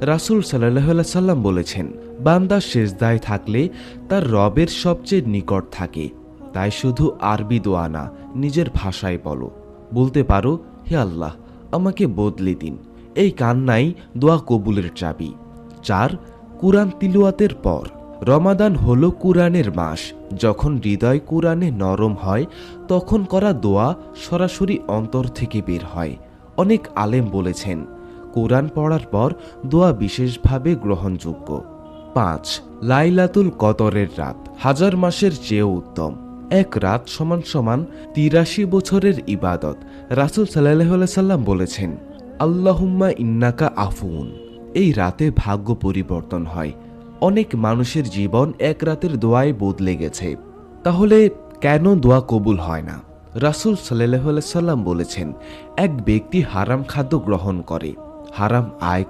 রাসূল সাল্লাল্লাহু আলাইহি সাল্লাম বলেছেন, বান্দা সেজদায় থাকলে তার রবের সবচেয়ে নিকট থাকে। তাই শুধু আরবি দোয়া না, নিজের ভাষায় বলো। বলতে পারো, হে আল্লাহ, আমাকে বদলে দিন। এই কান্নাই দোয়া কবুলের চাবি। 4. কুরআন তিলাওয়াতের পর। রমাদান হলো কুরআনের মাস। যখন হৃদয় কুরআনে নরম হয়, তখন করা দোয়া সরাসরি অন্তর থেকে বের হয়। অনেক আলেম বলেছেন, কুরআন পড়ার পর দোয়া বিশেষভাবে গ্রহণযোগ্য। 5. লাইলাতুল কদরের রাত হাজার মাসের চেয়েও উত্তম। এক রাত সমান সমান ৮৩ বছরের ইবাদত। রাসূল সাল্লাল্লাহু আলাইহি সাল্লাম বলেছেন, আল্লাহুম্মা ইন্নাকা আফুন। এই রাতে ভাগ্য পরিবর্তন হয়। অনেক মানুষের জীবন এক রাতের দোয়ায় বদলে গেছে। তাহলে কেন দোয়া কবুল হয় না? রাসূল সাল্লাল্লাহু আলাইহি সাল্লাম বলেছেন, এক ব্যক্তি হারাম খাদ্য গ্রহণ করে, হারাম আয় করে,